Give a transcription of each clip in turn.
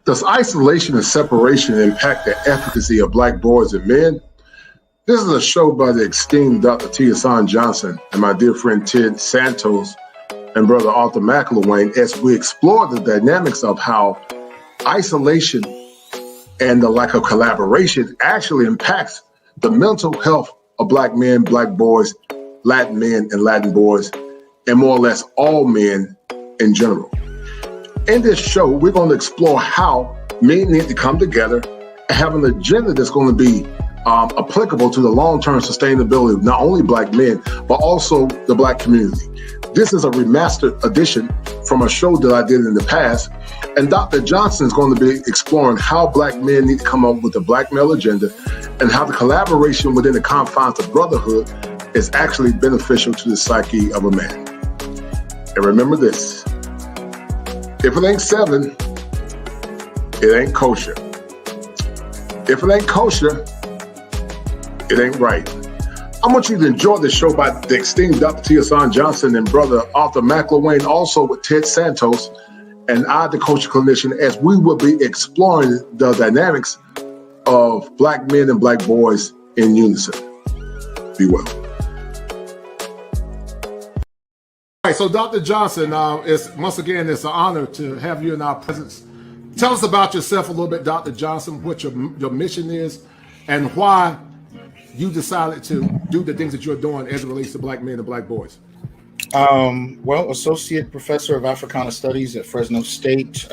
Does isolation and separation impact the efficacy of Black boys and men? This is a show by the esteemed Dr. T. Hasan Johnson and my dear friend Ted Santos and brother Arthur McIlwain as we explore the dynamics of how isolation and the lack of collaboration actually impacts the mental health of Black men, Black boys, Latin men, and Latin boys, and more or less all men in general. In this show, we're going to explore how men need to come together and have an agenda that's going to be applicable to the long-term sustainability of not only Black men, but also the Black community. This is a remastered edition from a show that I did in the past, and Dr. Johnson is going to be exploring how Black men need to come up with a Black male agenda and how the collaboration within the confines of brotherhood is actually beneficial to the psyche of a man. And remember this, if it ain't seven, it ain't kosher. If it ain't kosher, it ain't right. I want you to enjoy the show by the esteemed Dr. T. Hasan Johnson and brother Arthur McIlwain, also with Ted Santos and I, the coach clinician, as we will be exploring the dynamics of Black men and Black boys in unison. Be well. All right, so Dr. Johnson, once again, it's an honor to have you in our presence. Tell us about yourself a little bit, Dr. Johnson, what your mission is, and why you decided to do the things that you're doing as it relates to Black men and Black boys. Well, Associate Professor of Africana Studies at Fresno State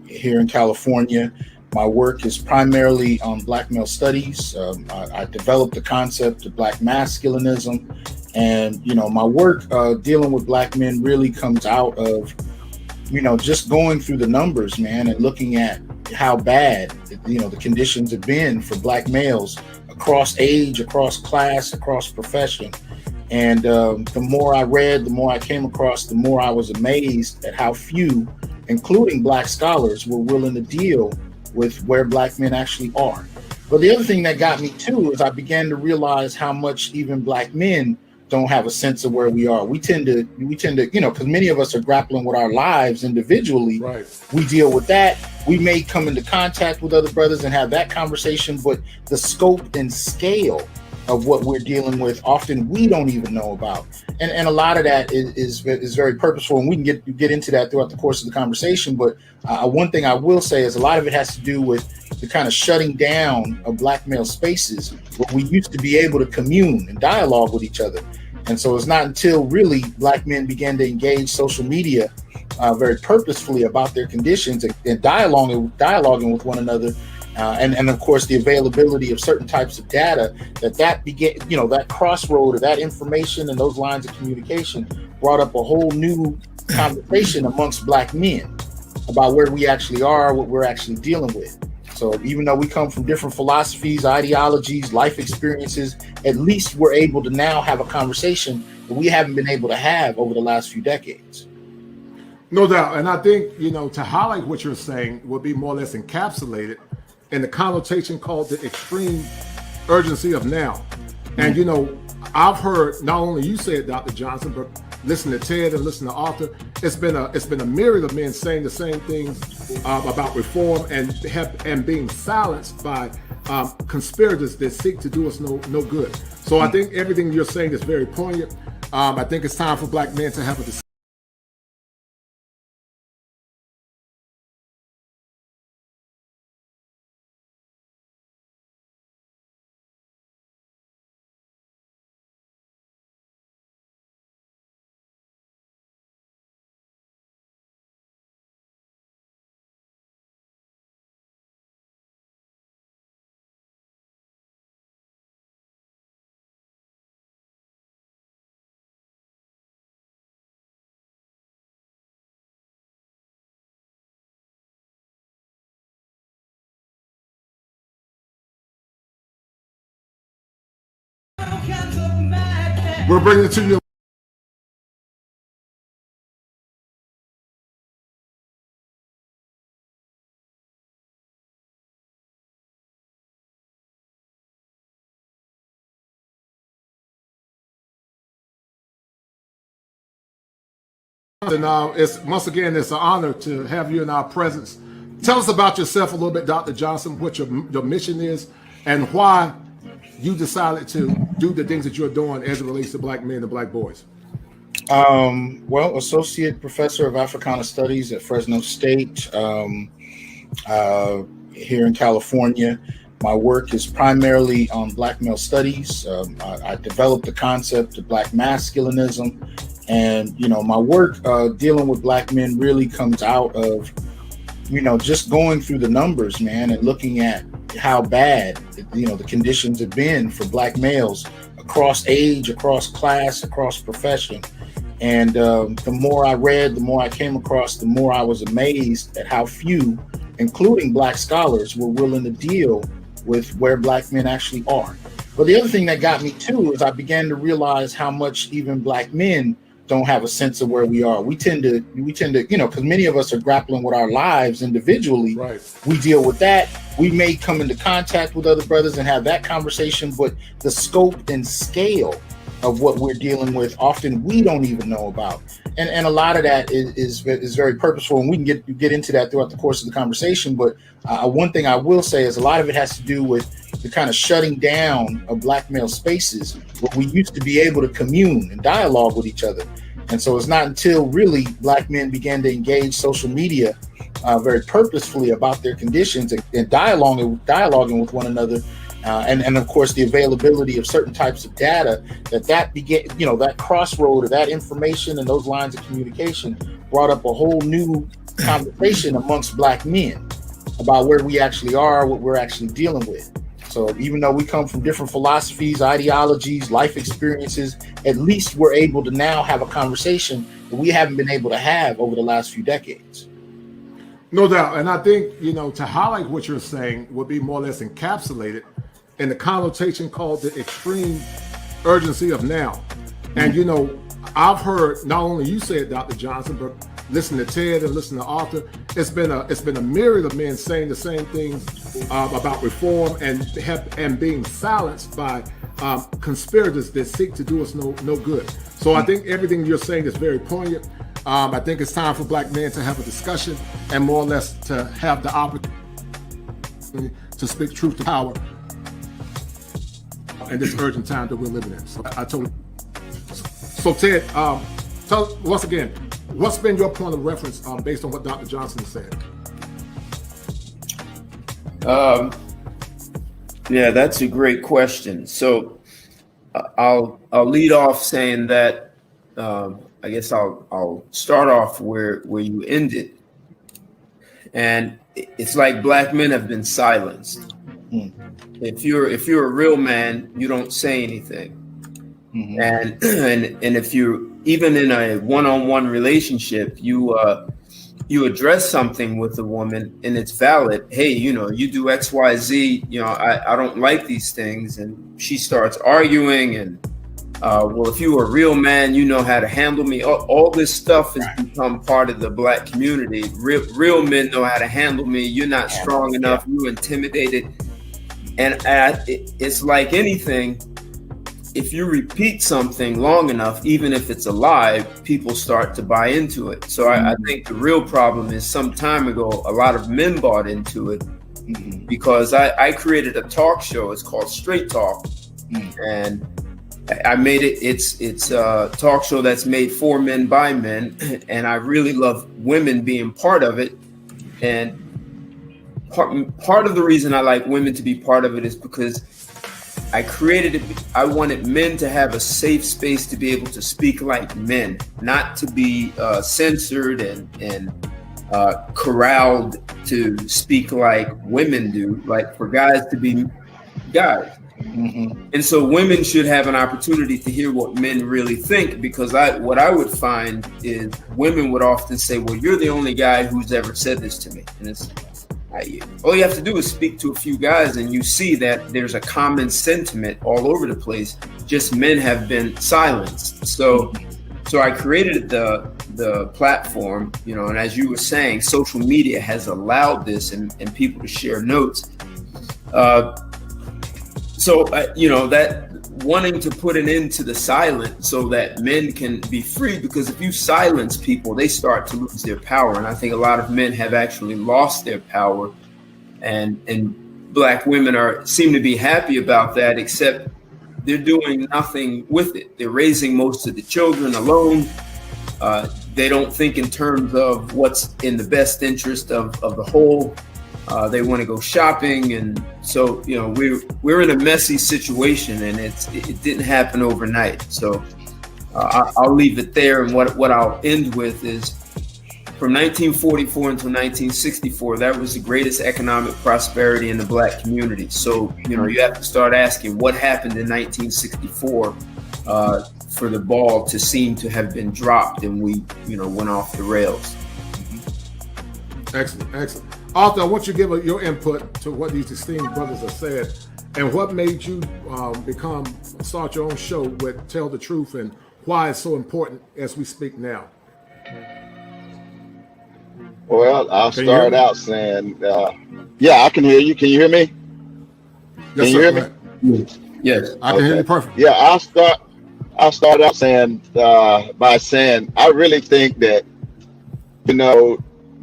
here in California. My work is primarily on Black male studies. I developed the concept of Black masculinism. And, my work dealing with Black men really comes out of, just going through the numbers, man, and looking at how bad, the conditions have been for Black males across age, across class, across profession. And the more I read, the more I came across, the more I was amazed at how few, including Black scholars, were willing to deal with where Black men actually are. But the other thing that got me too is I began to realize how much even Black men don't have a sense of where we are. We tend to, because many of us are grappling with our lives individually. Right. We deal with that. We may come into contact with other brothers and have that conversation, but the scope and scale of what we're dealing with, often we don't even know about. And a lot of that is very purposeful, and we can get into that throughout the course of the conversation. But one thing I will say is a lot of it has to do with the kind of shutting down of Black male spaces where we used to be able to commune and dialogue with each other. And so it's not until really Black men began to engage social media very purposefully about their conditions and dialoguing with one another, and of course the availability of certain types of data that began, that crossroad of that information and those lines of communication brought up a whole new conversation amongst Black men about where we actually are, what we're actually dealing with. So even though we come from different philosophies, ideologies, life experiences, at least we're able to now have a conversation that we haven't been able to have over the last few decades. No doubt. And I think, to highlight what you're saying would be more or less encapsulated in the connotation called the extreme urgency of now. And, I've heard not only you say it, Dr. Johnson, but listen to Ted and listen to Arthur. It's been a myriad of men saying the same things about reform and being silenced by conspirators that seek to do us no good. So I think everything you're saying is very poignant. I think it's time for Black men to have a discussion. We're bringing it to you. it's once again, it's an honor to have you in our presence. Tell us about yourself a little bit, Dr. Johnson, what your mission is and why you decided to do the things that you're doing as it relates to Black men and Black boys. Well, Associate Professor of Africana Studies at Fresno State here in California. My work is primarily on Black male studies. I developed the concept of Black masculinism. And, my work dealing with Black men really comes out of, just going through the numbers, man, and looking at how bad, the conditions have been for Black males across age, across class, across profession. And the more I read, the more I came across, the more I was amazed at how few, including Black scholars, were willing to deal with where Black men actually are. But the other thing that got me too is I began to realize how much even Black men don't have a sense of where we are. We tend to, because many of us are grappling with our lives individually. Right. We deal with that. We may come into contact with other brothers and have that conversation, but the scope and scale of what we're dealing with, often we don't even know about. And a lot of that is very purposeful, and we can get into that throughout the course of the conversation. But one thing I will say is a lot of it has to do with the kind of shutting down of Black male spaces where we used to be able to commune and dialogue with each other. And so it's not until really Black men began to engage social media very purposefully about their conditions and dialoguing with one another. And of course, the availability of certain types of data that began, that crossroad of that information and those lines of communication brought up a whole new conversation amongst Black men about where we actually are, what we're actually dealing with. So even though we come from different philosophies, ideologies, life experiences, at least we're able to now have a conversation that we haven't been able to have over the last few decades. No doubt. And I think, to highlight what you're saying would be more or less encapsulated in the connotation called the extreme urgency of now. And, I've heard not only you say it, Dr. Johnson, but listen to Ted and listen to Arthur. It's been a myriad of men saying the same things about reform and being silenced by conspirators that seek to do us no good. So I think everything you're saying is very poignant. I think it's time for Black men to have a discussion and more or less to have the opportunity to speak truth to power in this urgent time that we're living in. So I totally. So Ted, tell once again, what's been your point of reference based on what Dr. Johnson said? Yeah, that's a great question. So I'll lead off saying that I guess I'll start off where you ended, and it's like Black men have been silenced. If you're a real man, you don't say anything. Mm-hmm. And if you're even in a one-on-one relationship, you address something with a woman and it's valid. Hey, you do X, Y, Z. I don't like these things, and she starts arguing. And well, if you were a real man, you know how to handle me. All this stuff has become part of the Black community. Real men know how to handle me. You're not strong enough. You're intimidated. And it's like anything. If you repeat something long enough, even if it's a lie, people start to buy into it. So I think the real problem is some time ago, a lot of men bought into it because I created a talk show. It's called Straight Talk. And I made it. It's a talk show that's made for men by men. And I really love women being part of it. And part of the reason I like women to be part of it is because I created it. I wanted men to have a safe space to be able to speak like men, not to be censored and corralled to speak like women do, like for guys to be guys. Mm-hmm. And so women should have an opportunity to hear what men really think, because what I would find is women would often say, well, you're the only guy who's ever said this to me. And it's all you have to do is speak to a few guys and you see that there's a common sentiment all over the place. Just men have been silenced. So I created the platform, and as you were saying, social media has allowed this and people to share notes. So, that wanting to put an end to the silence so that men can be free, because if you silence people, they start to lose their power. And I think a lot of men have actually lost their power, and Black women seem to be happy about that, except they're doing nothing with it. They're raising most of the children alone. They don't think in terms of what's in the best interest of the whole. They want to go shopping, and so we're in a messy situation, and it didn't happen overnight. So I'll leave it there, and what I'll end with is from 1944 until 1964, that was the greatest economic prosperity in the Black community. So you have to start asking what happened in 1964 for the ball to seem to have been dropped, and we went off the rails. Excellent. Arthur, I want you to give your input to what these esteemed brothers have said, and what made you start your own show with Tell the Truth, and why it's so important as we speak now. Well, I'll start out saying, yeah, I can hear you. Can you hear me? Yes, can you hear me? Yes, I can hear you perfect. Yeah, I'll start out saying by saying I really think that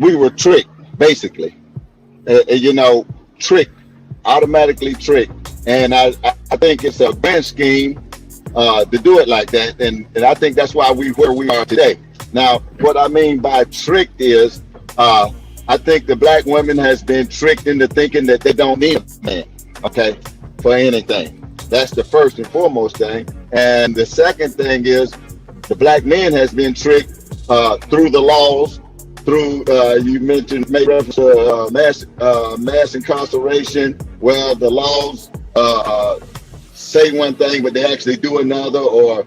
we were tricked, basically. Automatically tricked. And I think it's a grand scheme to do it like that. And I think that's why where we are today. Now, what I mean by tricked is I think the Black woman has been tricked into thinking that they don't need a man, okay, for anything. That's the first and foremost thing. And the second thing is the Black man has been tricked through the laws, through you made reference to mass incarceration, where the laws say one thing but they actually do another, or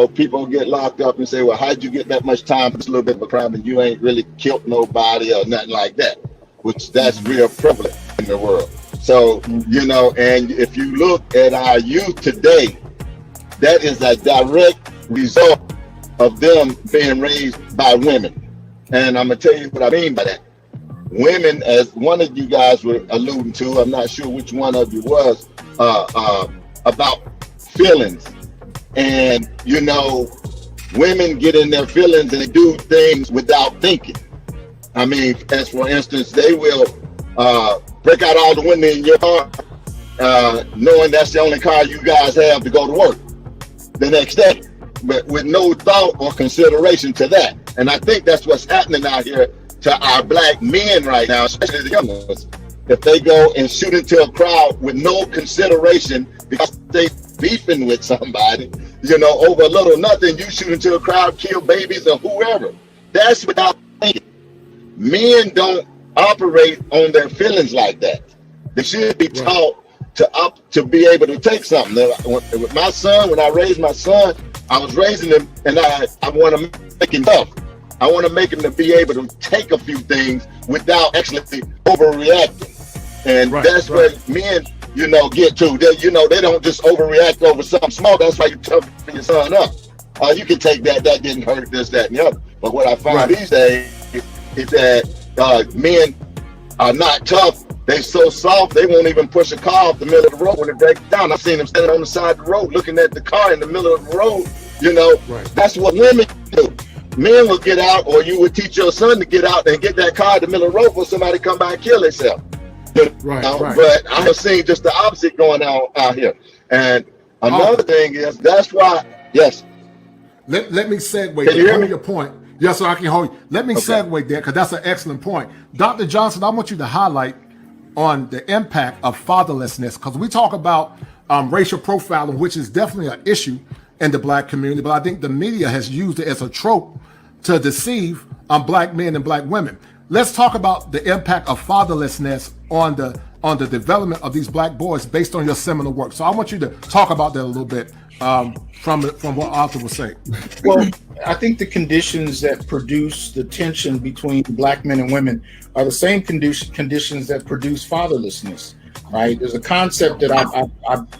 people get locked up and say, well, how'd you get that much time for this little bit of a crime and you ain't really killed nobody or nothing like that, which that's real prevalent in the world. So and if you look at our youth today, that is a direct result of them being raised by women. And I'm gonna tell you what I mean by that. Women, as one of you guys were alluding to, I'm not sure which one of you was, about feelings. And women get in their feelings and they do things without thinking. I mean, as for instance, they will break out all the windows in your car, knowing that's the only car you guys have to go to work the next day, but with no thought or consideration to that. And I think that's what's happening out here to our Black men right now, especially the young ones. If they go and shoot into a crowd with no consideration because they beefing with somebody, over a little nothing, you shoot into a crowd, kill babies or whoever. That's without thinking. Men don't operate on their feelings like that. They should be taught to be able to take something. With my son, when I raised my son, I was raising him, and I want to make him tough. I want to make him to be able to take a few things without actually overreacting. And that's where men, get to. They don't just overreact over something small. That's why you toughen your son up. You can take that didn't hurt, this, that, and the other. But what I find these days is that men are not tough. They're so soft, they won't even push a car off the middle of the road when it breaks down. I've seen them standing on the side of the road looking at the car in the middle of the road. That's what women do. Men will get out, or you would teach your son to get out and get that car in the middle of the road for somebody to come by and kill themselves. But I have seen just the opposite going on out here. And another thing is, that's why, yes. Let me segue. Can you hear me? Your point. Yes, sir, I can hold you. Let me segue there, because that's an excellent point. Dr. Johnson, I want you to highlight on the impact of fatherlessness, because we talk about racial profiling, which is definitely an issue in the Black community, but I think the media has used it as a trope to deceive Black men and Black women. Let's talk about the impact of fatherlessness on the development of these Black boys based on your seminal work. So I want you to talk about that a little bit from what Arthur was saying. Well, I think the conditions that produce the tension between Black men and women are the same conditions that produce fatherlessness, right? There's a concept that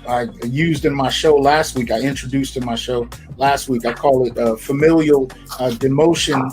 I used in my show last week. I introduced in my show last week. I call it familial demotion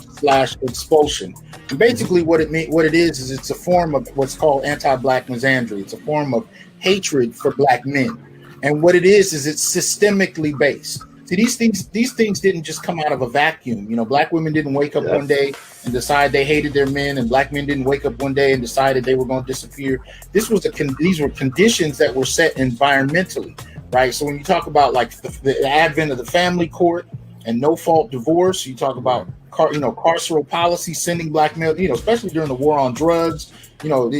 / expulsion. And basically what it is it's a form of what's called anti-Black misandry. It's a form of hatred for Black men. And what it is it's systemically based. See, these things didn't just come out of a vacuum. You know, black women didn't wake up one day and decide they hated their men, and black men didn't wake up one day and decided they were going to disappear. These were conditions that were set environmentally, right? So when you talk about like the advent of the family court and no-fault divorce, you talk about carceral policy, sending black men, especially during the war on drugs. When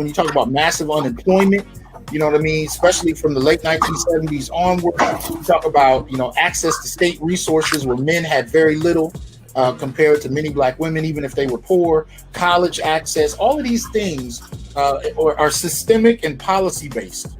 you talk about massive unemployment. You know what I mean? Especially from the late 1970s onward. We talk about, access to state resources where men had very little compared to many black women, even if they were poor, college access. All of these things are systemic and policy-based.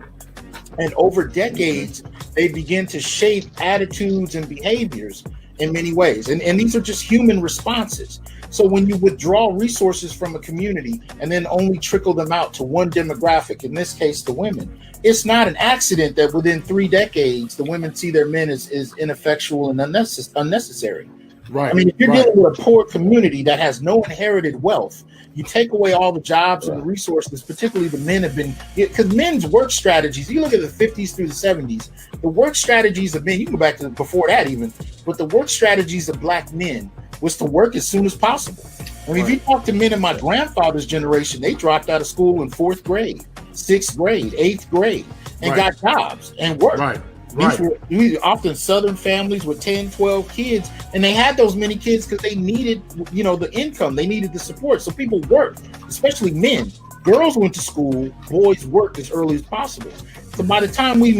And over decades, they begin to shape attitudes and behaviors in many ways. And these are just human responses. So when you withdraw resources from a community and then only trickle them out to one demographic, in this case, the women, it's not an accident that within 3 decades, the women see their men as ineffectual and unnecessary. Right. I mean, if you're dealing with a poor community that has no inherited wealth, you take away all the jobs and the resources, particularly the men have been, because men's work strategies, you look at the 50s through the 70s, the work strategies of men, you can go back to before that even, but the work strategies of black men was to work as soon as possible. I mean, if you talk to men in my grandfather's generation, they dropped out of school in 4th grade, 6th grade, 8th grade, and got jobs and worked. These were often Southern families with 10, 12 kids, and they had those many kids because they needed, the income, they needed the support. So people worked, especially men. Girls went to school, boys worked as early as possible. So by the time we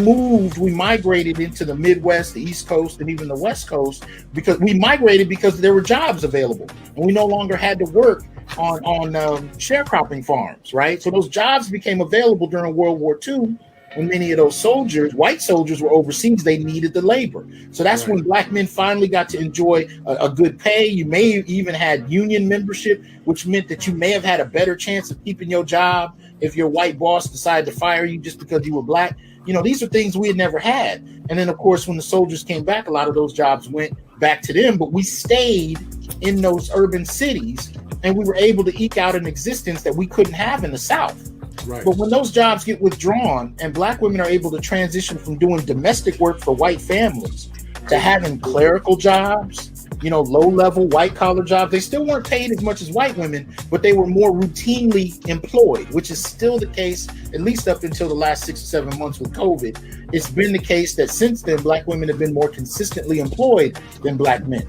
migrated into the Midwest, the East Coast, and even the West Coast, because we migrated because there were jobs available, and we no longer had to work on sharecropping farms, right? So those jobs became available during World War II. When many of those soldiers, white soldiers, were overseas, they needed the labor. So that's when black men finally got to enjoy a good pay. You may have even had union membership, which meant that you may have had a better chance of keeping your job if your white boss decided to fire you just because you were black. These are things we had never had. And then, of course, when the soldiers came back, a lot of those jobs went back to them, but we stayed in those urban cities, and we were able to eke out an existence that we couldn't have in the South. Right. But when those jobs get withdrawn and black women are able to transition from doing domestic work for white families to having clerical jobs, low-level white-collar jobs, they still weren't paid as much as white women, but they were more routinely employed, which is still the case, at least up until the last 6 or 7 months with COVID. It's been the case that since then, black women have been more consistently employed than black men.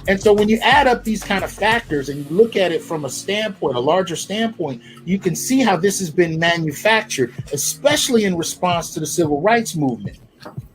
And so when you add up these kind of factors and you look at it from a larger standpoint, you can see how this has been manufactured, especially in response to the civil rights movement.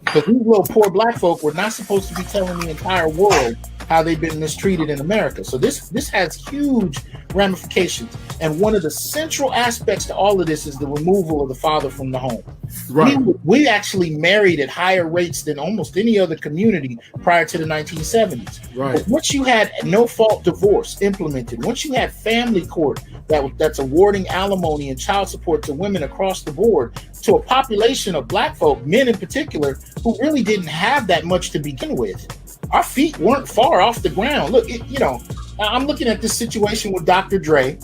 Because these little poor black folk were not supposed to be telling the entire world how they've been mistreated in America. So this has huge ramifications. And one of the central aspects to all of this is the removal of the father from the home. Right. We actually married at higher rates than almost any other community prior to the 1970s. Right. But once you had no-fault divorce implemented, once you had family court that's awarding alimony and child support to women across the board, to a population of black folk, men in particular, who really didn't have that much to begin with, our feet weren't far off the ground. Look, I'm looking at this situation with Dr. Dre,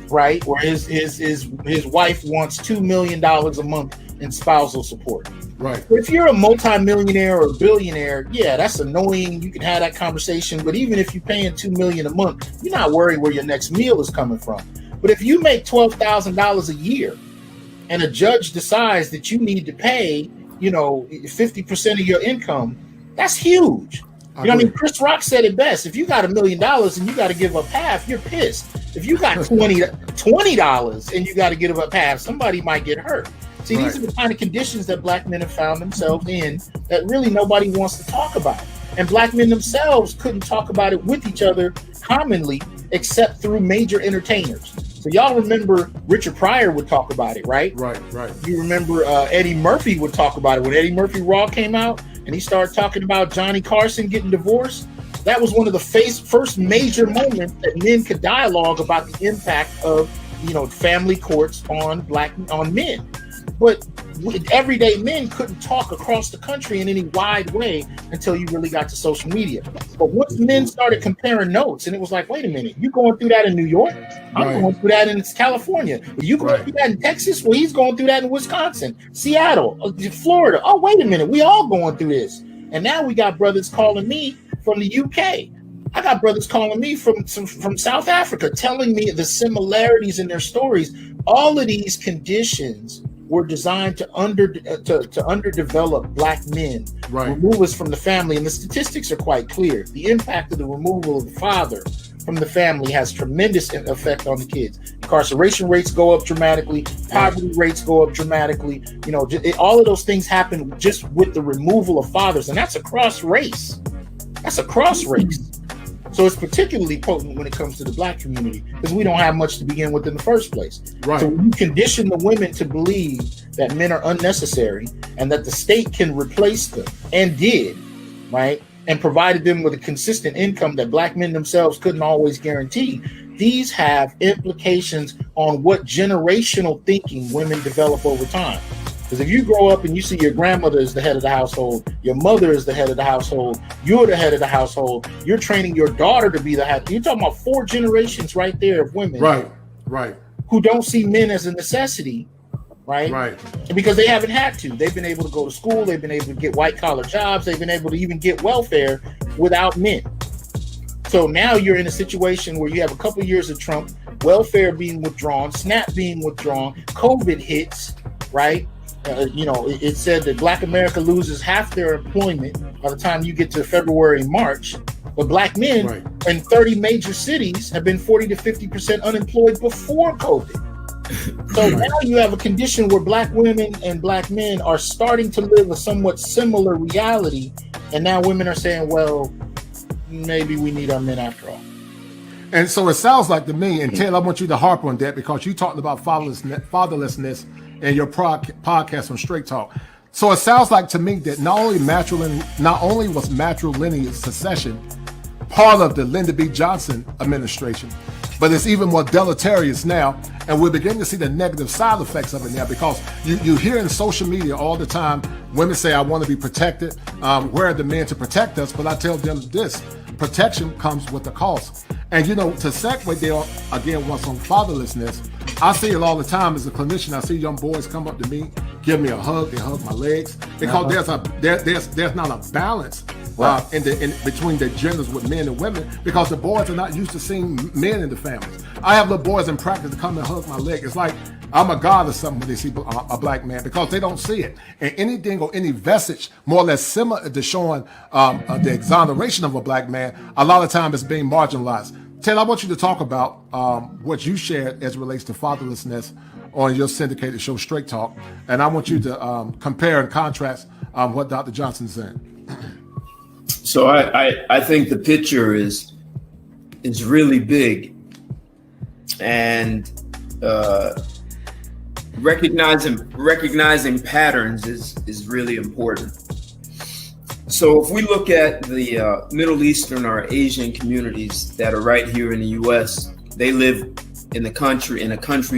right, where his wife wants $2 million a month in spousal support. Right. If you're a multimillionaire or a billionaire, yeah, that's annoying. You can have that conversation. But even if you're paying $2 million a month, you're not worried where your next meal is coming from. But if you make $12,000 a year and a judge decides that you need to pay, 50% of your income, that's huge. Chris Rock said it best. If you got $1 million and you got to give up half, you're pissed. If you got $20 and you got to give up half, somebody might get hurt. See, these are the kind of conditions that black men have found themselves in that really nobody wants to talk about. And black men themselves couldn't talk about it with each other commonly, except through major entertainers. So y'all remember Richard Pryor would talk about it, right? Right. You remember Eddie Murphy would talk about it. When Eddie Murphy Raw came out and he started talking about Johnny Carson getting divorced, that was one of the first major moments that men could dialogue about the impact of, family courts on men. But everyday men couldn't talk across the country in any wide way until you really got to social media. But once men started comparing notes, and it was like, wait a minute, you going through that in New York? I'm going through that in California. You going through that in Texas? Well, he's going through that in Wisconsin, Seattle, Florida. Oh, wait a minute, we all going through this. And now we got brothers calling me from the UK. I got brothers calling me from South Africa, telling me the similarities in their stories. All of these conditions were designed to underdevelop Black men, remove us from the family. And the statistics are quite clear. The impact of the removal of the father from the family has tremendous effect on the kids. Incarceration rates go up dramatically. Poverty rates go up dramatically. You know, all of those things happen just with the removal of fathers. And that's across race. That's across race. So it's particularly potent when it comes to the Black community because we don't have much to begin with in the first place. So when you condition the women to believe that men are unnecessary and that the state can replace them, and did, right, and provided them with a consistent income that Black men themselves couldn't always guarantee, these have implications on what generational thinking women develop over time. Because if you grow up and you see your grandmother is the head of the household, your mother is the head of the household, you're the head of the household, you're training your daughter to be the head. You're talking about 4 generations right there of women, who don't see men as a necessity, right? Because they haven't had to. They've been able to go to school, they've been able to get white collar jobs, they've been able to even get welfare without men. So now you're in a situation where you have a couple years of Trump, welfare being withdrawn, SNAP being withdrawn, COVID hits, right? It said that Black America loses half their employment by the time you get to February, March. But Black men in 30 major cities have been 40 to 50% unemployed before COVID. So now you have a condition where Black women and Black men are starting to live a somewhat similar reality. And now women are saying, well, maybe we need our men after all. And so it sounds like to me, and Ted, I want you to harp on that because you talked about fatherlessness in your podcast on Straight Talk. So it sounds like to me that not only was matrilineal succession part of the Lyndon B. Johnson administration, but it's even more deleterious now, and we're beginning to see the negative side effects of it now because you hear in social media all the time, women say, I want to be protected, where are the men to protect us? But I tell them this, protection comes with a cost. And to segue there again once on fatherlessness, I see it all the time as a clinician. I see young boys come up to me, give me a hug, they hug my legs because there's not a balance in between the genders with men and women because the boys are not used to seeing men in the families. I have little boys in practice to come and hug my leg. It's like I'm a god or something when they see a Black man because they don't see it. And anything or any vestige more or less similar to showing the exoneration of a Black man, a lot of time it's being marginalized. Ted, I want you to talk about what you shared as it relates to fatherlessness on your syndicated show, Straight Talk. And I want you to compare and contrast what Dr. Johnson said. So I think the picture is really big, and recognizing patterns is really important. So if we look at the Middle Eastern or Asian communities that are right here in the U.S., they live in a country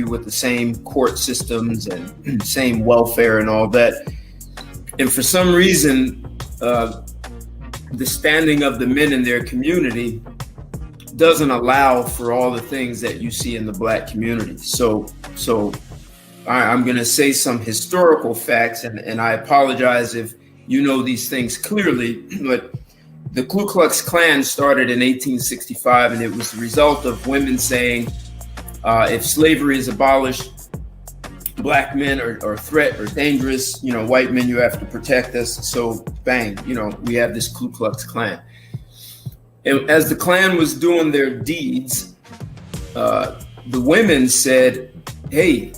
with the same court systems and same welfare and all that. And for some reason, the standing of the men in their community doesn't allow for all the things that you see in the Black community. So I'm going to say some historical facts, and I apologize if you know these things clearly, but the Ku Klux Klan started in 1865, and it was the result of women saying, if slavery is abolished, Black men are threat or dangerous, white men, you have to protect us. So bang, we have this Ku Klux Klan. And as the Klan was doing their deeds, the women said, hey,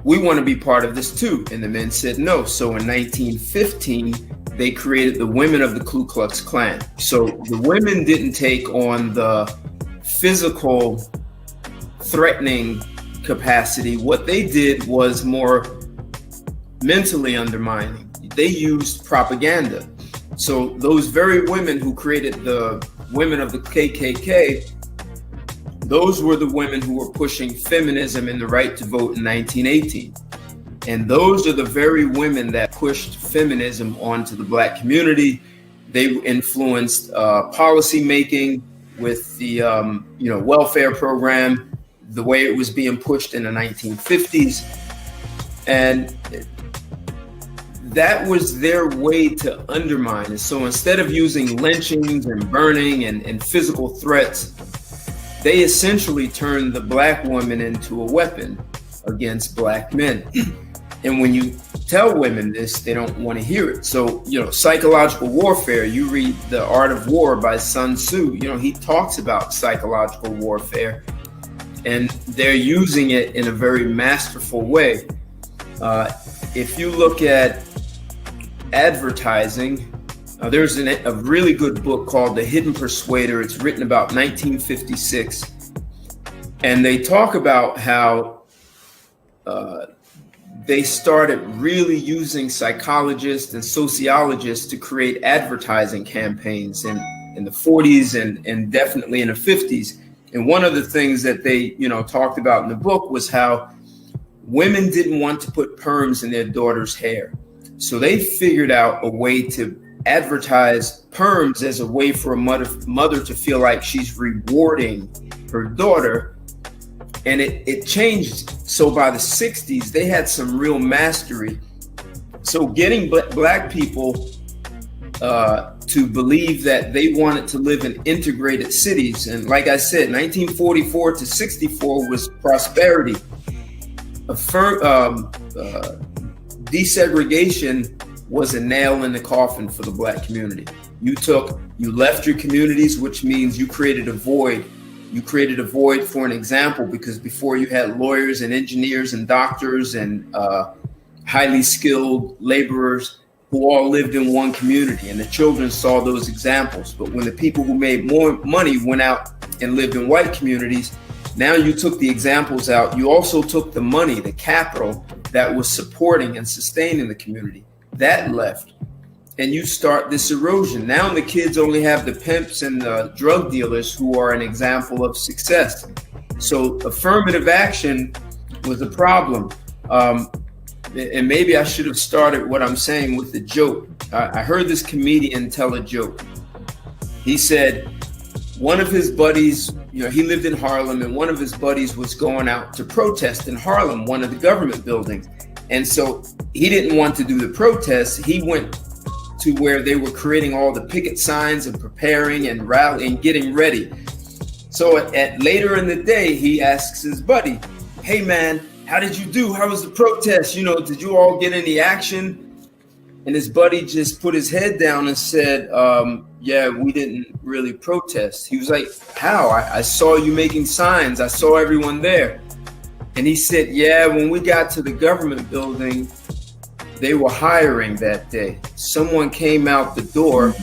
we want to be part of this too. And the men said no. So in 1915, they created the Women of the Ku Klux Klan. So the women didn't take on the physical threatening capacity. What they did was more mentally undermining. They used propaganda. So those very women who created the Women of the KKK, those were the women who were pushing feminism and the right to vote in 1918. And those are the very women that pushed feminism onto the Black community. They influenced policy making with the welfare program, the way it was being pushed in the 1950s. And that was their way to undermine it. So instead of using lynchings and burning and physical threats, they essentially turned the Black woman into a weapon against Black men. And when you tell women this, they don't want to hear it. So, psychological warfare, you read The Art of War by Sun Tzu, he talks about psychological warfare, and they're using it in a very masterful way. If you look at advertising, there's a really good book called The Hidden Persuader. It's written about 1956. And they talk about how they started really using psychologists and sociologists to create advertising campaigns in the 40s and definitely in the 50s. And one of the things that they, talked about in the book was how women didn't want to put perms in their daughter's hair. So they figured out a way to advertise perms as a way for a mother to feel like she's rewarding her daughter. And it changed. So by the 60s, they had some real mastery. So getting Black people to believe that they wanted to live in integrated cities. And like I said, 1944 to 64 was prosperity. Desegregation was a nail in the coffin for the Black community. You left your communities, which means you created a void. You created a void for an example, because before you had lawyers and engineers and doctors and highly skilled laborers who all lived in one community, and the children saw those examples. But when the people who made more money went out and lived in white communities, now you took the examples out. You also took the money, the capital that was supporting and sustaining the community. That left. And you start this erosion. Now the kids only have the pimps and the drug dealers who are an example of success. So affirmative action was a problem. And maybe I should have started what I'm saying with the joke. I heard this comedian tell a joke. He said one of his buddies, he lived in Harlem, and one of his buddies was going out to protest in Harlem, one of the government buildings. And so he didn't want to do the protest. He went to where they were creating all the picket signs and preparing and rallying, getting ready. So at later in the day, he asks his buddy, "Hey man, how did you do? How was the protest? Did you all get any action?" And his buddy just put his head down and said, "Yeah, we didn't really protest." He was like, "How? I saw you making signs. I saw everyone there." And he said, "Yeah, when we got to the government building, they were hiring that day. Someone came out the door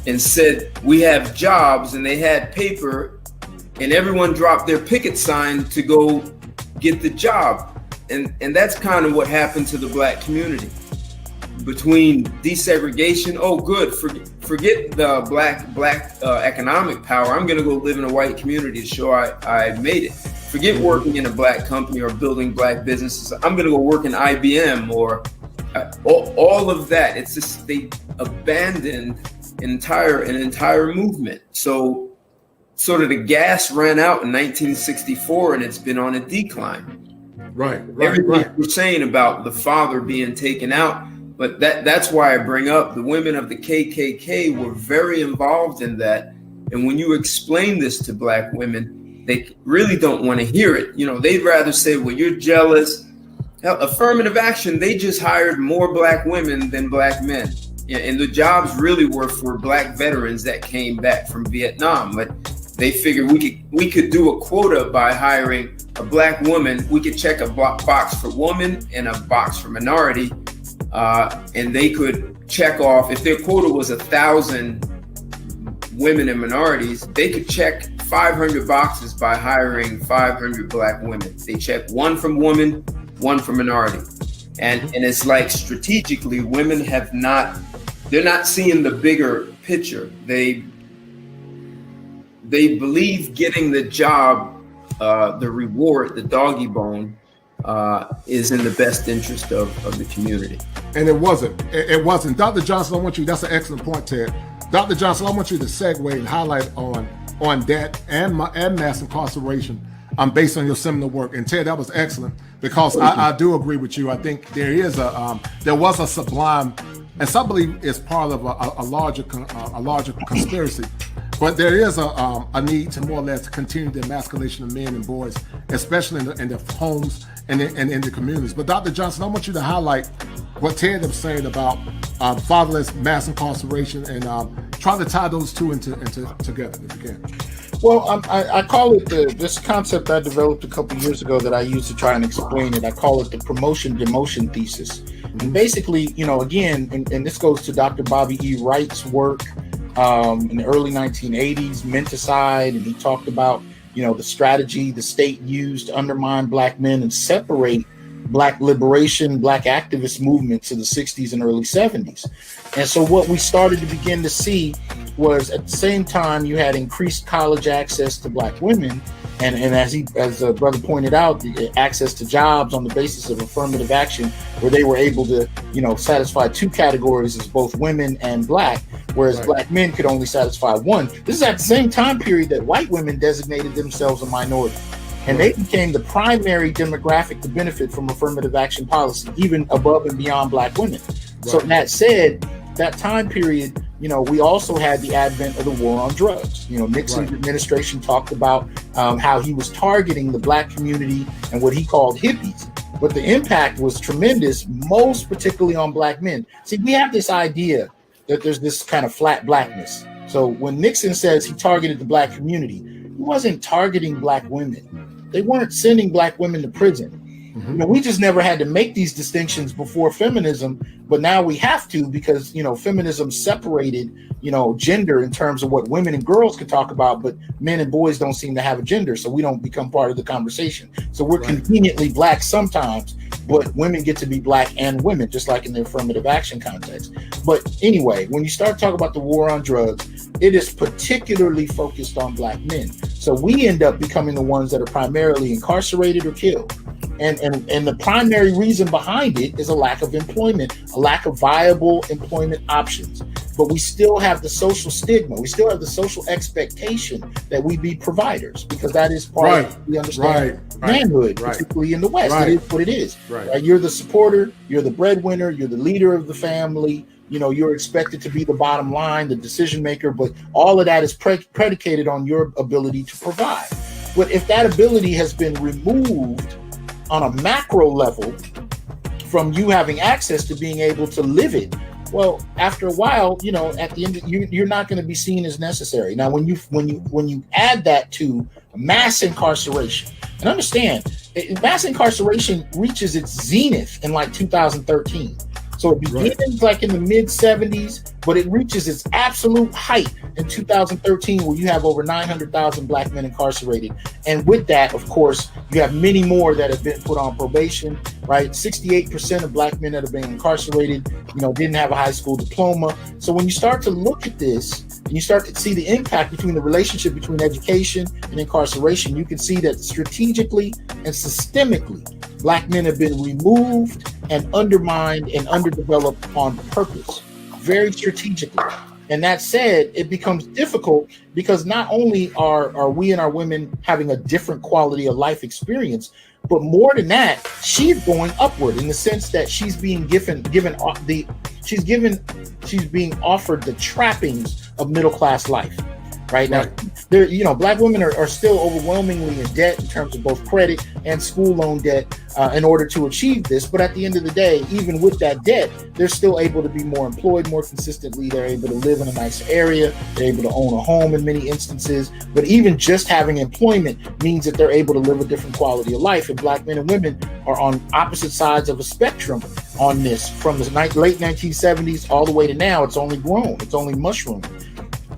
and said, 'We have jobs,' and they had paper, and everyone dropped their picket sign to go get the job." And that's kind of what happened to the Black community. Between desegregation, oh good, forget the black economic power. I'm gonna go live in a white community to show I made it. Forget working in a Black company or building Black businesses. I'm gonna go work in IBM or all of that. It's just they abandoned an entire movement. So sort of the gas ran out in 1964, and it's been on a decline. Right. Everything we're saying about the father being taken out, but that's why I bring up the women of the KKK were very involved in that. And when you explain this to Black women, they really don't want to hear it. They'd rather say, "Well, you're jealous." Hell, affirmative action, they just hired more Black women than Black men. And the jobs really were for Black veterans that came back from Vietnam. But they figured we could do a quota by hiring a Black woman. We could check a box for woman and a box for minority. And they could check off, if their quota was 1,000 women and minorities, they could check 500 boxes by hiring 500 Black women. They check one from woman, one from minority. And it's like strategically, women they're not seeing the bigger picture. They believe getting the job, the reward, the doggy bone, is in the best interest of the community. And it wasn't. It wasn't. Dr. Johnson, I want you, that's an excellent point, Ted. Dr. Johnson, I want you to segue and highlight on that and mass incarceration based on your seminal work. And Ted, that was excellent, because I do agree with you. I think there was a sublime, and some believe it's part of a larger conspiracy. But there is a need to more or less continue the emasculation of men and boys, especially in their homes and in the communities. But Dr. Johnson, I want you to highlight what Ted was saying about fatherless mass incarceration, and try to tie those two together if you can. Well, I call it this concept I developed a couple years ago that I use to try and explain it. I call it the promotion-demotion thesis. And basically, again, and this goes to Dr. Bobby E. Wright's work in the early 1980s, Menticide, and he talked about, the strategy the state used to undermine Black men and separate Black liberation, Black activist movements in the 60s and early 70s. And so what we started to begin to see was, at the same time, you had increased college access to Black women, and as the brother pointed out, the access to jobs on the basis of affirmative action, where they were able to, satisfy two categories as both women and Black, whereas Black men could only satisfy one. This is at the same time period that white women designated themselves a minority. And they became the primary demographic to benefit from affirmative action policy, even above and beyond Black women. Right. So that said, that time period, we also had the advent of the war on drugs. Nixon's administration talked about how he was targeting the Black community and what he called hippies. But the impact was tremendous, most particularly on Black men. See, we have this idea that there's this kind of flat Blackness. So when Nixon says he targeted the Black community, he wasn't targeting Black women. They weren't sending Black women to prison. We just never had to make these distinctions before feminism, but now we have to, because feminism separated gender in terms of what women and girls could talk about, but men and boys don't seem to have a gender, so we don't become part of the conversation. So we're conveniently Black sometimes, but women get to be Black and women, just like in the affirmative action context. But anyway, when you start talking about the war on drugs, it is particularly focused on Black men. So we end up becoming the ones that are primarily incarcerated or killed. And the primary reason behind it is a lack of employment, a lack of viable employment options. But we still have the social stigma. We still have the social expectation that we be providers, because that is part of we understand manhood, particularly in the West. It is what it is. You're the supporter, you're the breadwinner, you're the leader of the family. You're expected to be the bottom line, the decision maker, but all of that is predicated on your ability to provide. But if that ability has been removed on a macro level from you having access to being able to live it, well, after a while, at the end, you're not going to be seen as necessary. Now, when you add that to mass incarceration, and understand, mass incarceration reaches its zenith in like 2013. So it begins like in the mid 70s, but it reaches its absolute height in 2013, where you have over 900,000 Black men incarcerated. And with that, of course, you have many more that have been put on probation, right? 68% of Black men that have been incarcerated, didn't have a high school diploma. So when you start to look at this, and you start to see the impact between the relationship between education and incarceration, you can see that strategically and systemically, Black men have been removed and undermined and underdeveloped on purpose, very strategically. And that said, it becomes difficult because not only are we and our women having a different quality of life experience, but more than that, she's going upward in the sense that she's being she's being offered the trappings of middle class life. Right now, Black women are still overwhelmingly in debt in terms of both credit and school loan debt in order to achieve this. But at the end of the day, even with that debt, they're still able to be more employed more consistently. They're able to live in a nice area. They're able to own a home in many instances. But even just having employment means that they're able to live a different quality of life. And Black men and women are on opposite sides of a spectrum on this. From the late 1970s all the way to now, it's only grown. It's only mushroomed.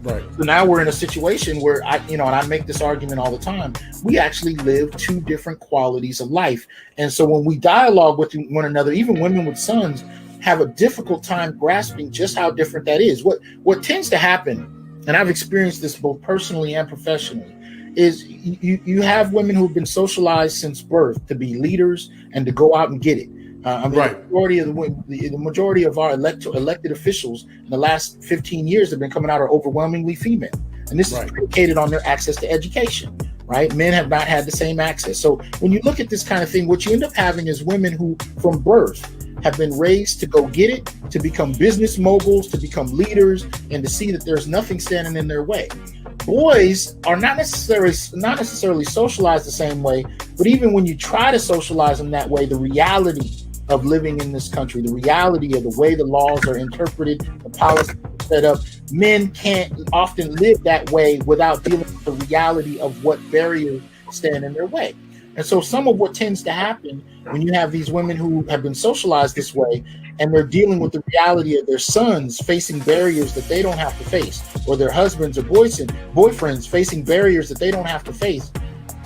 Right. So now we're in a situation where and I make this argument all the time, we actually live two different qualities of life. And so when we dialogue with one another, even women with sons have a difficult time grasping just how different that is. What tends to happen, and I've experienced this both personally and professionally, is you have women who've been socialized since birth to be leaders and to go out and get it. The majority of our elected officials in the last 15 years have been coming out are overwhelmingly female, and this is predicated on their access to education. Right? Men have not had the same access. So when you look at this kind of thing, what you end up having is women who, from birth, have been raised to go get it, to become business moguls, to become leaders, and to see that there's nothing standing in their way. Boys are not necessarily socialized the same way, but even when you try to socialize them that way, the reality of living in this country, the reality of the way the laws are interpreted, the policy set up, men can't often live that way without dealing with the reality of what barriers stand in their way. And so some of what tends to happen when you have these women who have been socialized this way and they're dealing with the reality of their sons facing barriers that they don't have to face, or their husbands or boyfriends facing barriers that they don't have to face,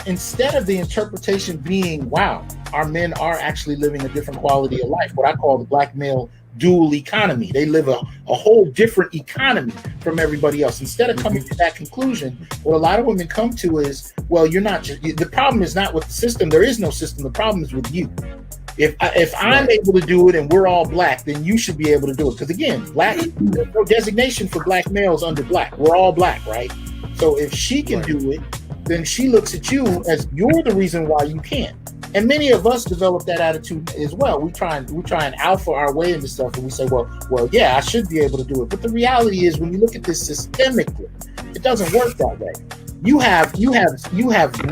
instead of the interpretation being, wow, our men are actually living a different quality of life, what I call the black male dual economy. They live a whole different economy from everybody else. Instead of coming to that conclusion, what a lot of women come to is, well, you're not just, the problem is not with the system. There is no system. The problem is with you. If I'm able to do it and we're all black, then you should be able to do it. Because again, black, there's no designation for black males under black. We're all black, right? So if she can do it, then she looks at you as you're the reason why you can't. And many of us develop that attitude as well. We try and alpha our way into stuff, and we say, well, yeah, I should be able to do it. But the reality is, when you look at this systemically, it doesn't work that way. You have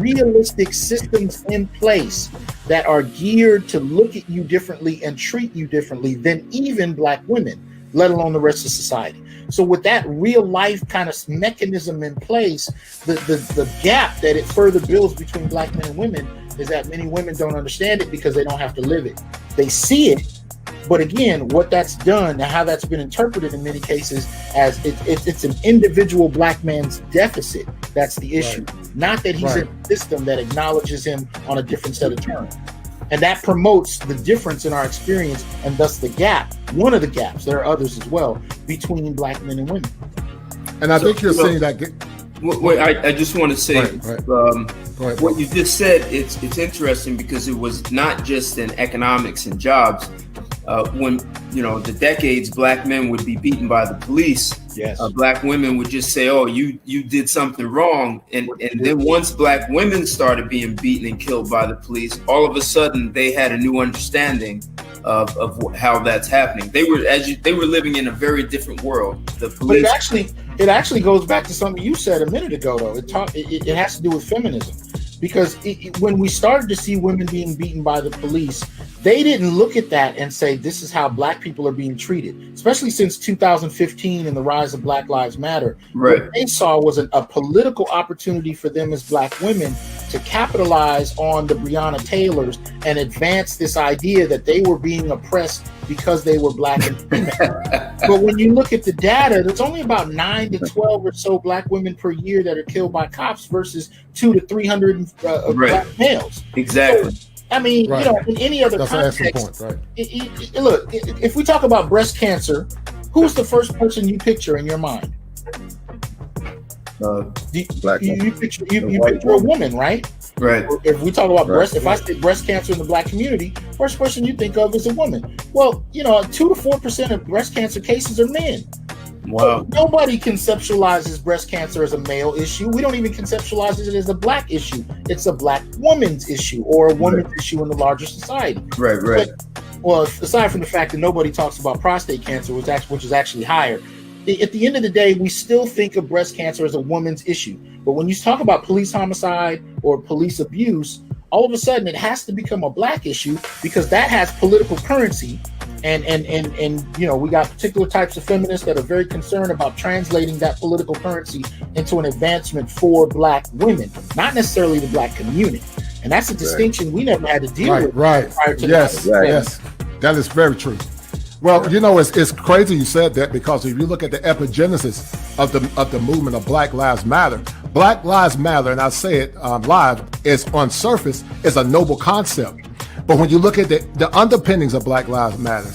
realistic systems in place that are geared to look at you differently and treat you differently than even black women, let alone the rest of society. So with that real life kind of mechanism in place, the gap that it further builds between black men and women is that many women don't understand it because they don't have to live it. They see it, but again, what that's done and how that's been interpreted in many cases as it's an individual black man's deficit. That's the issue. Not that he's in a system that acknowledges him on a different set of terms. And that promotes the difference in our experience and thus the gap, one of the gaps, there are others as well, between black men and women. And I think you're saying that... Wait, I just want to say, what you just said, it's interesting because it was not just in economics and jobs. When, the decades black men would be beaten by the police, black women would just say, oh, you did something wrong. And then once black women started being beaten and killed by the police, all of a sudden they had a new understanding of how that's happening. They were living in a very different world. The police. But it actually goes back to something you said a minute ago, though. It has to do with feminism, because when we started to see women being beaten by the police, they didn't look at that and say, this is how black people are being treated, especially since 2015 and the rise of Black Lives Matter. Right. What they saw was a political opportunity for them as black women to capitalize on the Breonna Taylors and advance this idea that they were being oppressed because they were black and female. But when you look at the data, there's only about 9 to 12 or so black women per year that are killed by cops versus 200 to 300 black males. Exactly. So, I mean, in any other context, look, if we talk about breast cancer, who's the first person you picture in your mind? Black you picture a woman, right? Right. If we talk about breast, if I say breast cancer in the black community, first person you think of is a woman. Well, 2 to 4% of breast cancer cases are men. Wow. Nobody conceptualizes breast cancer as a male issue. We don't even conceptualize it as a black issue. It's a black woman's issue or a woman's issue in the larger society. Right. But, well, aside from the fact that nobody talks about prostate cancer, which is actually higher, at the end of the day, we still think of breast cancer as a woman's issue. But when you talk about police homicide or police abuse, all of a sudden it has to become a black issue because that has political currency. And we got particular types of feminists that are very concerned about translating that political currency into an advancement for black women, not necessarily the black community. And that's a distinction we never had to deal with. Right. Prior to Yes. That is very true. Well, it's crazy you said that, because if you look at the epigenesis of the movement of Black Lives Matter, and I say it live, is on surface is a noble concept. But when you look at the underpinnings of Black Lives Matter,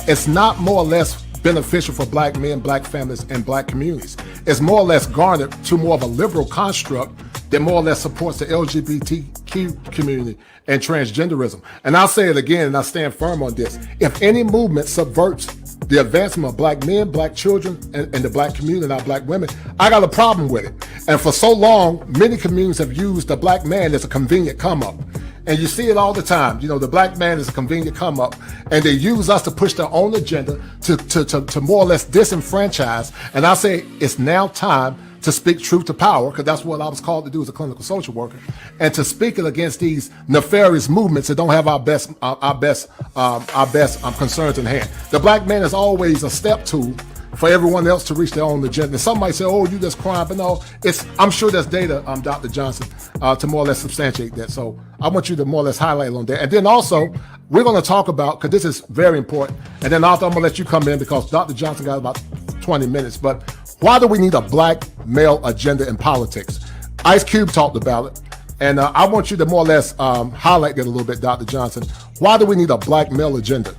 it's not more or less beneficial for black men, black families, and black communities. It's more or less garnered to more of a liberal construct that more or less supports the LGBTQ community and transgenderism. And I'll say it again, and I stand firm on this. If any movement subverts the advancement of black men, black children, and the black community, not black women, I got a problem with it. And for so long, many communities have used the black man as a convenient come-up. And you see it all the time. You know, the black man is a convenient come-up, and they use us to push their own agenda to more or less disenfranchise. And I say it's now time to speak truth to power, because that's what I was called to do as a clinical social worker, and to speak it against these nefarious movements that don't have our best concerns in hand. The black man is always a step tool for everyone else to reach their own agenda. And some might say, "Oh, you just crying," but no, I'm sure there's data, Dr. Johnson, to more or less substantiate that. So I want you to more or less highlight on that. And then also, we're going to talk about, because this is very important, and then Arthur, I'm going to let you come in because Dr. Johnson got about 20 minutes, but why do we need a black male agenda in politics? Ice Cube talked about it, and I want you to more or less highlight that a little bit, Dr. Johnson. Why do we need a black male agenda?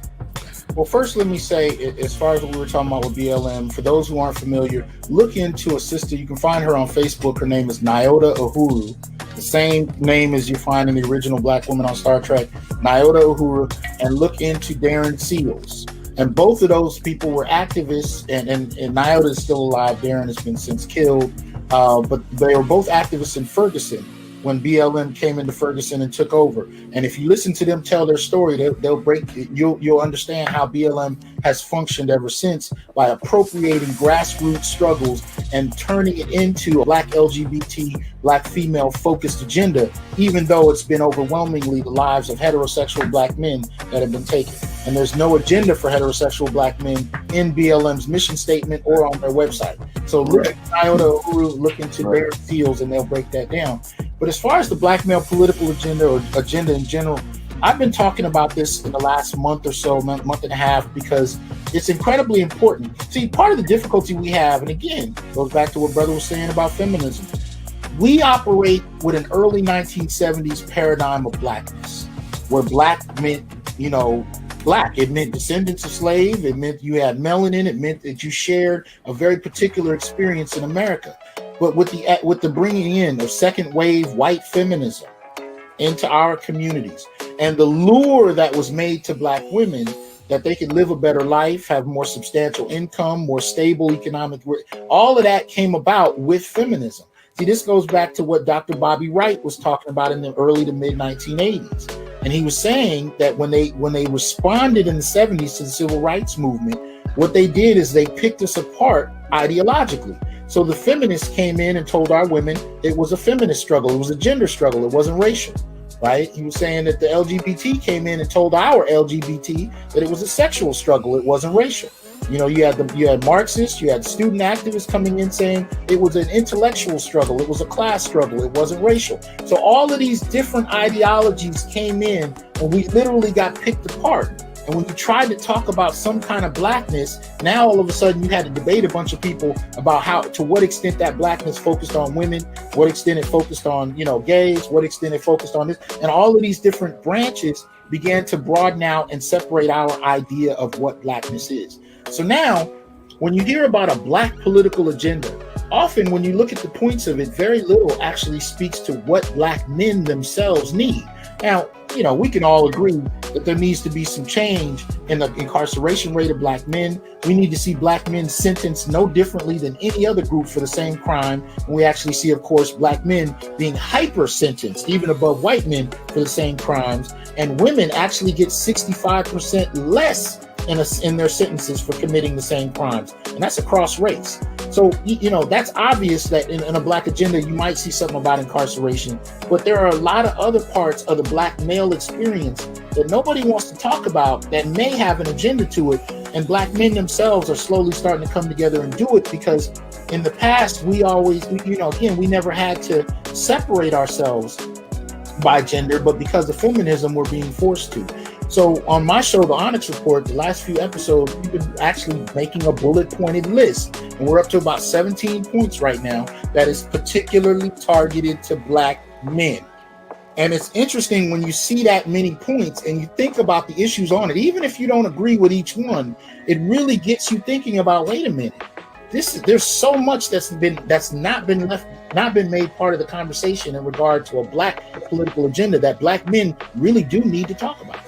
Well, first, let me say, as far as what we were talking about with BLM, for those who aren't familiar, look into a sister. You can find her on Facebook. Her name is Nyota Uhuru, the same name as you find in the original black woman on Star Trek, Nyota Uhuru, and look into Darren Seals. And both of those people were activists, and Nyota is still alive. Darren has been since killed, but they were both activists in Ferguson when BLM came into Ferguson and took over. And if you listen to them tell their story, they'll break. You'll understand how BLM has functioned ever since by appropriating grassroots struggles and turning it into a black LGBT, black female focused agenda, even though it's been overwhelmingly the lives of heterosexual black men that have been taken. And there's no agenda for heterosexual black men in BLM's mission statement or on their website. So look at Nyota Uhuru, look into Darren Seals, and they'll break that down. But as far as the black male political agenda or agenda in general, I've been talking about this in the last month or so, month and a half, because it's incredibly important. See, part of the difficulty we have, and again, goes back to what brother was saying about feminism. We operate with an early 1970s paradigm of blackness, where black meant, black. It meant descendants of slaves. It meant you had melanin. It meant that you shared a very particular experience in America. But with the bringing in of second wave white feminism into our communities and the lure that was made to black women that they could live a better life, have more substantial income, more stable economic, all of that came about with feminism. See, this goes back to what Dr. Bobby Wright was talking about in the early to mid 1980s. And he was saying that when they responded in the 70s to the civil rights movement, what they did is they picked us apart ideologically. So the feminists came in and told our women it was a feminist struggle. It was a gender struggle. It wasn't racial, right? He was saying that the LGBT came in and told our LGBT that it was a sexual struggle. It wasn't racial. You had Marxists, you had student activists coming in saying it was an intellectual struggle. It was a class struggle. It wasn't racial. So all of these different ideologies came in and we literally got picked apart. And when you tried to talk about some kind of blackness, now all of a sudden you had to debate a bunch of people about to what extent that blackness focused on women, what extent it focused on, gays, what extent it focused on this. And all of these different branches began to broaden out and separate our idea of what blackness is. So now, when you hear about a black political agenda, often when you look at the points of it, very little actually speaks to what black men themselves need. Now, we can all agree that there needs to be some change in the incarceration rate of black men. We need to see black men sentenced no differently than any other group for the same crime. And we actually see, of course, black men being hyper sentenced, even above white men, for the same crimes. And women actually get 65% less in their sentences for committing the same crimes. And that's across race. So, that's obvious that in a black agenda, you might see something about incarceration, but there are a lot of other parts of the black male experience that nobody wants to talk about that may have an agenda to it. And black men themselves are slowly starting to come together and do it, because in the past, we never had to separate ourselves by gender, but because of feminism, we're being forced to. So on my show, The Onyx Report, the last few episodes, we've been actually making a bullet-pointed list. And we're up to about 17 points right now that is particularly targeted to black men. And it's interesting when you see that many points and you think about the issues on it, even if you don't agree with each one, it really gets you thinking about, wait a minute, there's so much that's not been made part of the conversation in regard to a black political agenda that black men really do need to talk about.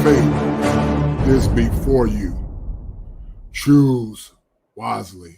Fate is before you. Choose wisely.